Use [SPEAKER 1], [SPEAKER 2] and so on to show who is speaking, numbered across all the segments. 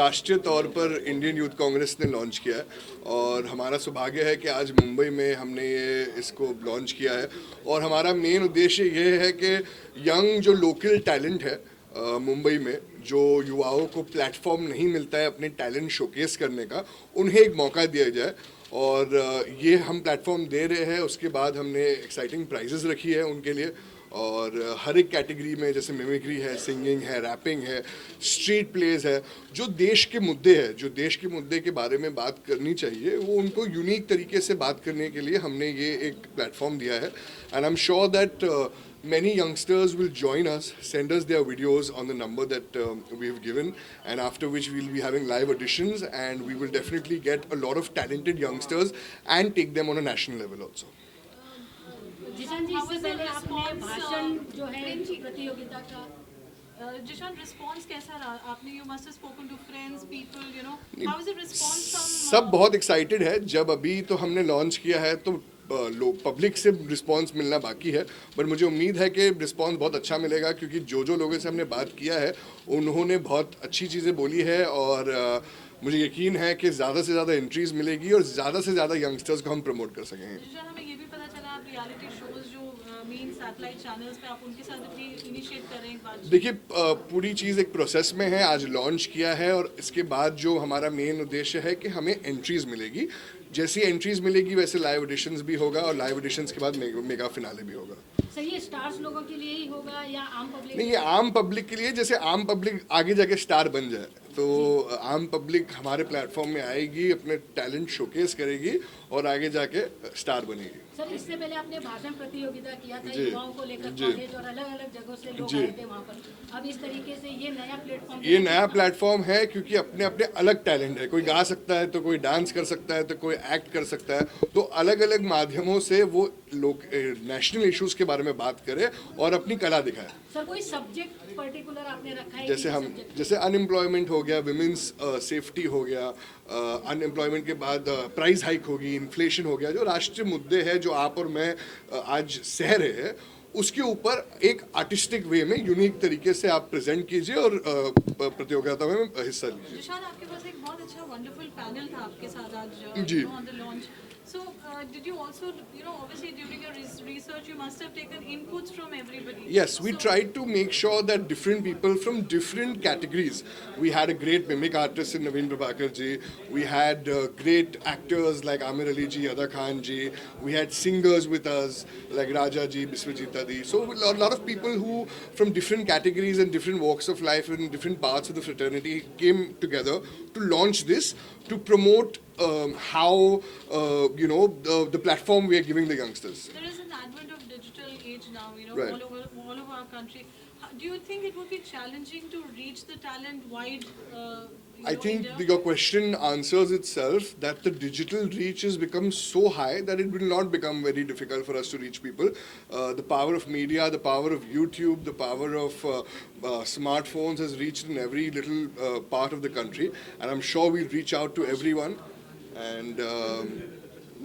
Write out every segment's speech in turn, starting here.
[SPEAKER 1] राष्ट्रीय तौर पर इंडियन यूथ कांग्रेस ने लॉन्च किया है और हमारा सौभाग्य है कि आज मुंबई में हमने इसको लॉन्च किया है। और हमारा मेन उद्देश्य ये है कि यंग जो लोकल टैलेंट है मुंबई में, जो युवाओं को प्लेटफॉर्म नहीं मिलता है अपने टैलेंट शोकेस करने का, उन्हें एक मौका दिया जाए। और ये हम प्लेटफॉर्म दे रहे हैं। उसके बाद हमने एक्साइटिंग प्राइजेस रखी है उनके लिए, और हर एक कैटेगरी में, जैसे मिमिक्री है, सिंगिंग है, रैपिंग है, स्ट्रीट प्लेज है, जो देश के मुद्दे हैं, जो देश के मुद्दे के बारे में बात करनी चाहिए, वो उनको यूनिक तरीके से बात करने के लिए हमने ये एक प्लेटफॉर्म दिया है। And I am sure that many youngsters will join us, send us their videos on the number that we have given, and after which we'll be having live auditions, and we will definitely get a lot of talented youngsters and take them on a national level also.
[SPEAKER 2] Zeeshan ji, इससे पहले आपने भाषण जो है प्रतियोगिता का,
[SPEAKER 3] Zeeshan response कैसा रहा? आपने you must have spoken to friends, people, you know, how is the response from?
[SPEAKER 1] सब बहुत एक्साइटेड है। जब अभी तो हमने लॉन्च किया है तो लोग, पब्लिक से रिस्पांस मिलना बाकी है, बट मुझे उम्मीद है कि रिस्पांस बहुत अच्छा मिलेगा, क्योंकि जो लोगों से हमने बात किया है उन्होंने बहुत अच्छी चीज़ें बोली है। और मुझे यकीन है कि ज़्यादा से ज़्यादा एंट्रीज मिलेगी और ज़्यादा से ज़्यादा यंगस्टर्स को हम प्रमोट कर सकेंगे।
[SPEAKER 3] जिशान, हमें ये भी पता चला आप रियलिटी शोज जो मेन सैटेलाइट चैनल्स पे आप उनके साथ भी इनिशिएट कर रहे हैं एक बार।
[SPEAKER 1] देखिए, पूरी चीज़ एक प्रोसेस में है। आज लॉन्च किया है और इसके बाद जो हमारा मेन उद्देश्य है कि हमें एंट्रीज मिलेगी। जैसी एंट्रीज मिलेगी वैसे लाइव ऑडिशंस भी होगा, और लाइव ऑडिशंस के बाद मेगा फिनाले भी होगा।
[SPEAKER 2] सर ये स्टार्स लोगों के लिए ही होगा या आम पब्लिक?
[SPEAKER 1] नहीं, ये आम पब्लिक के लिए। जैसे आम पब्लिक आगे जाके स्टार बन जाए तो आम पब्लिक हमारे प्लेटफॉर्म में आएगी, अपने टैलेंट शोकेस करेगी और आगे जाके स्टार बनेगी।
[SPEAKER 2] सर इससे पहले आपने भाषण प्रतियोगिता किया था,
[SPEAKER 1] जी,
[SPEAKER 2] युवाओं को लेकर
[SPEAKER 1] जी,
[SPEAKER 2] कॉलेज और अलग अलग जगहों से लोग
[SPEAKER 1] जी।
[SPEAKER 2] आए थे वहाँ पर। अब इस तरीके से ये नया प्लेटफॉर्म,
[SPEAKER 1] ये नया प्लेटफॉर्म है, क्योंकि अपने अपने अलग टैलेंट है। कोई गा सकता है तो कोई डांस कर सकता है तो कोई एक्ट कर सकता है। तो अलग अलग माध्यमों से वो लोग नेशनल इश्यूज के बारे में बात करें और अपनी कला दिखाए।
[SPEAKER 2] सर कोई सब्जेक्ट पर्टिकुलर आपने रखा है?
[SPEAKER 1] जैसे अनएम्प्लॉयमेंट हो गया, विमेंस सेफ्टी हो गया, अनएम्प्लॉयमेंट के बाद प्राइस हाइक होगी, इन्फ्लेशन हो गया, जो राष्ट्रीय मुद्दे हैं जो आप और मैं आज सह रहे हैं, उसके ऊपर एक आर्टिस्टिक वे में यूनिक तरीके से आप प्रेजेंट कीजिए और प्रतियोगिता में हिस्सा लीजिए।
[SPEAKER 3] जिशान, आपके पास एक बहुत अच्छा वंडरफुल पैनल था आपके साथ आज
[SPEAKER 1] जी।
[SPEAKER 3] On the launch. So, did you also, you know, obviously during your research, you must have taken inputs from everybody.
[SPEAKER 1] Yes, we tried to make sure that different people from different categories. We had a great mimic artist in Naveen Prabhakar ji. We had great actors like Amir Ali ji, Ada Khan ji. We had singers with us like Raja ji, Biswajit Adi. So a lot of people who from different categories and different walks of life and different parts of the fraternity came together to launch this, to promote how the platform we are giving the youngsters.
[SPEAKER 3] There is an advent of digital age now, you know,
[SPEAKER 1] Right.
[SPEAKER 3] all over our country. Do you think it would be challenging to reach the talent wide?
[SPEAKER 1] I think your question answers itself, that the digital reach has become so high that it will not become very difficult for us to reach people. The power of media, the power of YouTube, the power of smartphones has reached in every little part of the country, and I'm sure we'll reach out to everyone. And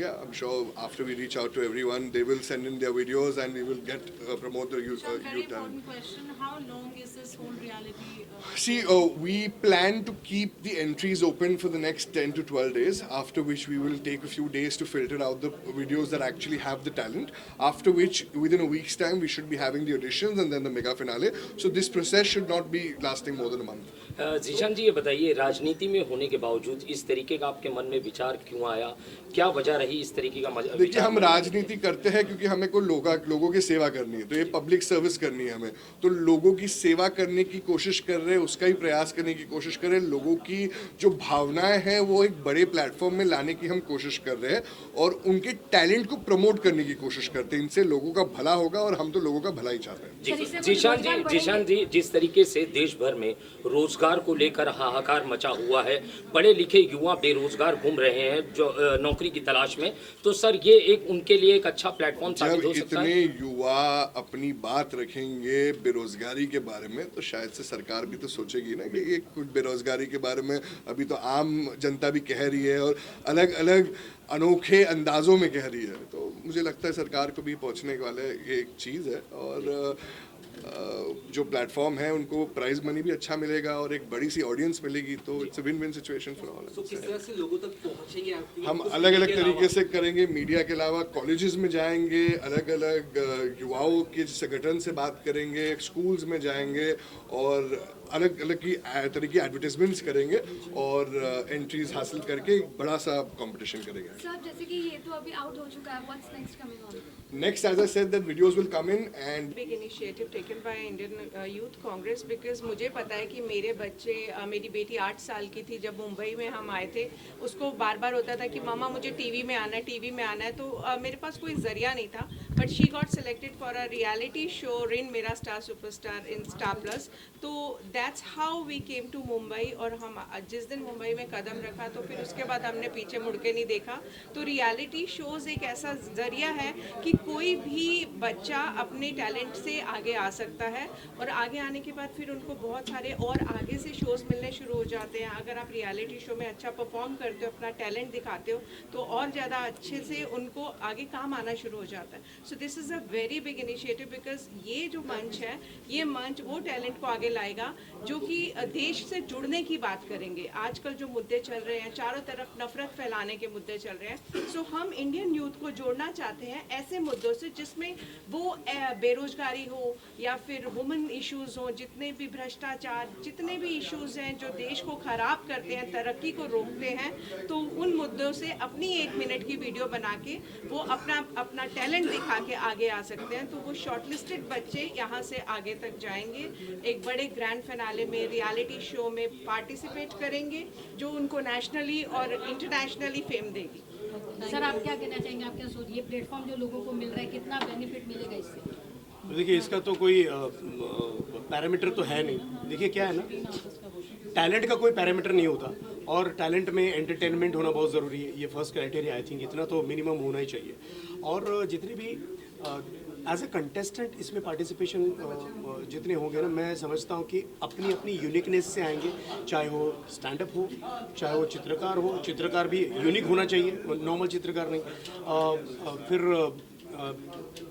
[SPEAKER 1] yeah, I'm sure after we reach out to everyone, they will send in their videos and we will get promote the youth
[SPEAKER 3] Very
[SPEAKER 1] talent.
[SPEAKER 3] important question. How long is this whole reality?
[SPEAKER 1] See, we plan to keep the entries open for the next 10 to 12 days, after which we will take a few days to filter out the videos that actually have the talent, after which within a week's time we should be having the auditions and then the mega finale. So this process should not be lasting more than a month.
[SPEAKER 4] Zeeshan ji, ये बताइए, राजनीति में होने के बावजूद इस तरीके का आपके मन में विचार क्यों आया? क्या वजह रही इस तरीके का?
[SPEAKER 1] देखिए, हम राजनीति करते हैं क्योंकि हमें को लोगों की सेवा करनी है, तो ये पब्लिक सर्विस करनी है हमें। तो लोगों की सेवा करने की कोशिश कर रहे हैं, उसका ही प्रयास करने की कोशिश कर रहे हैं। लोगों की जो भावनाएं हैं वो एक बड़े प्लेटफॉर्म में लाने की हम कोशिश कर रहे हैं और उनके टैलेंट को प्रमोट करने की कोशिश करते हैं। इनसे लोगों का भला होगा और हम तो लोगों का भला ही चाहते हैं।
[SPEAKER 4] जीशान जी, जिस तरीके से देश भर में रोजगार को लेकर हाहाकार मचा हुआ है, पढ़े लिखे युवा बेरोजगार घूम रहे हैं जो नौकरी की तलाश में, तो सर ये एक उनके लिए एक अच्छा प्लेटफॉर्म साबित हो सकता है।
[SPEAKER 1] इतने युवा अपनी बात रखेंगे बेरोजगारी के बारे में, तो शायद से सरकार भी तो सोचेगी ना कि ये कुछ बेरोजगारी के बारे में अभी तो आम जनता भी कह रही है और अलग अलग अनोखे अंदाजों में कह रही है। तो मुझे लगता है सरकार को भी पहुंचने वाले ये एक चीज़ है। और जो प्लेटफॉर्म है उनको प्राइज मनी भी अच्छा मिलेगा और एक बड़ी सी ऑडियंस मिलेगी, तो it's a win win situation for all.
[SPEAKER 5] तो किस तरह से लोगों तक पहुंचेंगे आप?
[SPEAKER 1] हम अलग अलग तरीके से करेंगे, मीडिया के अलावा कॉलेजेस में जाएंगे, अलग अलग युवाओं के संगठन से बात करेंगे, स्कूल्स में जाएंगे और अलग अलग की तरीके एडवर्टाइजमेंट्स करेंगे और एंट्रीज हासिल करके एक बड़ा सा कंपटीशन करेंगे।
[SPEAKER 6] सर जैसे कि ये तो अभी आउट हो चुका है, what's next coming on?
[SPEAKER 1] Next, as I said, that videos will come in and
[SPEAKER 7] big initiative taken by Indian youth Congress, because मुझे पता है कि मेरे बच्चे मेरी बेटी 8 साल की थी जब मुंबई में हम आए थे, उसको बार बार होता था कि मामा मुझे टीवी में आना है, टीवी में आना है, तो मेरे पास कोई जरिया नहीं था, but she got selected for a reality show Rin Mera Star Superstar in Star Plus. तो that's how we came to Mumbai, और हम जिस दिन मुंबई में कदम रखा तो फिर उसके बाद हमने पीछे मुड़ के नहीं देखा। तो रियलिटी शोज़ एक ऐसा जरिया है कि कोई भी बच्चा अपने टैलेंट से आगे आ सकता है, और आगे आने के बाद फिर उनको बहुत सारे और आगे से शोज़ मिलने शुरू हो जाते हैं। अगर आप रियलिटी शो में अच्छा परफॉर्म करते हो, अपना टैलेंट दिखाते हो, तो और ज़्यादा अच्छे से उनको आगे काम आना शुरू हो जाता है। So this is a very big initiative, because ये जो मंच है, ये मंच वो टैलेंट को आगे लाएगा जो कि देश से जुड़ने की बात करेंगे। आजकल जो मुद्दे चल रहे हैं, चारों तरफ नफरत फैलाने के मुद्दे चल रहे हैं, सो हम इंडियन यूथ को जोड़ना चाहते हैं ऐसे मुद्दों से जिसमें वो बेरोजगारी हो या फिर वुमेन इश्यूज हो, जितने भी भ्रष्टाचार, जितने भी इश्यूज हैं जो देश को खराब करते हैं, तरक्की को रोकते हैं, तो उन मुद्दों से अपनी 1 मिनट की वीडियो बना के वो अपना टैलेंट दिखा के आगे आ सकते हैं। तो वो शॉर्टलिस्टेड बच्चे यहाँ से आगे तक जाएंगे, एक बड़े ग्रैंड फिनाले में, रियलिटी शो में पार्टिसिपेट करेंगे जो उनको नेशनली और इंटरनेशनली फेम देगी।
[SPEAKER 2] सर आप क्या कहना चाहेंगे, आप क्या सोचिए ये प्लेटफॉर्म जो लोगों को मिल रहा है, कितना बेनिफिट मिलेगा इससे?
[SPEAKER 8] देखिए इसका तो कोई पैरामीटर तो है नहीं। देखिए क्या है ना, टैलेंट का कोई पैरामीटर नहीं होता, और टैलेंट में एंटरटेनमेंट होना बहुत ज़रूरी है। ये फर्स्ट क्राइटेरिया आई थिंक इतना तो मिनिमम होना ही चाहिए। और जितने भी एज ए कंटेस्टेंट इसमें पार्टिसिपेशन जितने होंगे ना, मैं समझता हूँ कि अपनी अपनी यूनिकनेस से आएंगे, चाहे वो स्टैंड अप हो, चाहे वो चित्रकार हो। चित्रकार भी यूनिक होना चाहिए, नॉर्मल चित्रकार नहीं। फिर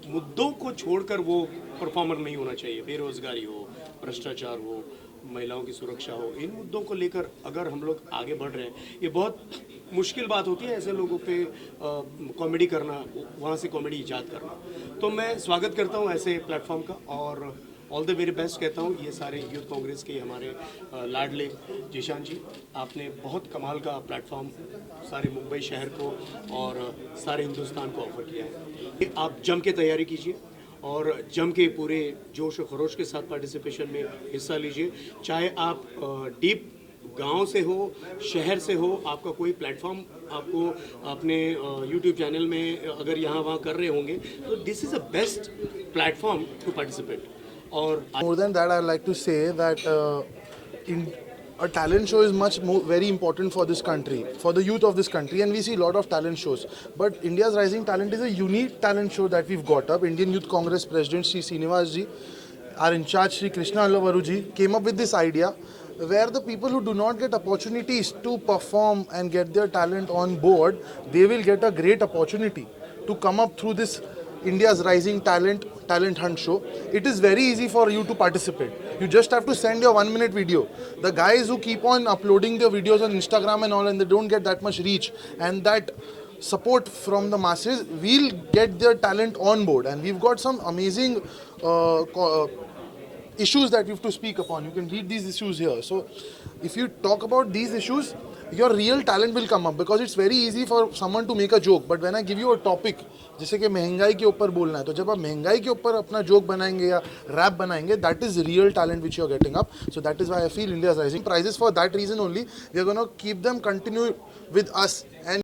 [SPEAKER 8] मुद्दों को छोड़कर वो परफॉर्मर नहीं होना चाहिए। बेरोजगारी हो, भ्रष्टाचार हो, महिलाओं की सुरक्षा हो, इन मुद्दों को लेकर अगर हम लोग आगे बढ़ रहे हैं, ये बहुत मुश्किल बात होती है ऐसे लोगों पे कॉमेडी करना, वहाँ से कॉमेडी ईजाद करना। तो मैं स्वागत करता हूँ ऐसे प्लेटफॉर्म का, और ऑल द वेरी बेस्ट कहता हूँ ये सारे यूथ कांग्रेस के हमारे लाडले जीशान जी। आपने बहुत कमाल का प्लेटफॉर्म सारे मुंबई शहर को और सारे हिंदुस्तान को ऑफर किया है। आप जम के तैयारी कीजिए और जम के पूरे जोश और खरोश के साथ पार्टिसिपेशन में हिस्सा लीजिए। चाहे आप डीप गांव से हो, शहर से हो, आपका कोई प्लेटफॉर्म आपको अपने यूट्यूब चैनल में अगर यहाँ वहाँ कर रहे होंगे, तो this is a best platform to participate. और
[SPEAKER 9] more than that, I'd like to say that a talent show is very important for this country, for the youth of this country, and we see a lot of talent shows. But India's Rising Talent is a unique talent show that we've got up. Indian Youth Congress President Sri Srinivas ji, our in charge Sri Krishna Allavaru ji, came up with this idea where the people who do not get opportunities to perform and get their talent on board, they will get a great opportunity to come up through this India's Rising Talent Hunt show. It is very easy for you to participate. You just have to send your 1-minute video. The guys who keep on uploading their videos on Instagram and all, and they don't get that much reach and that support from the masses, will get their talent on board. And we've got some amazing issues that we have to speak upon. You can read these issues here. So if you talk about these issues, your real talent will come up, because it's very easy for someone to make a joke. But when I give you a topic, जैसे कि महंगाई के ऊपर बोलना है, तो जब आप महंगाई के ऊपर अपना जोक बनाएंगे या रैप बनाएंगे, that is real talent which you are getting up. So that is why I feel India is rising. Prizes for that reason only. We are going to keep them continue with us. And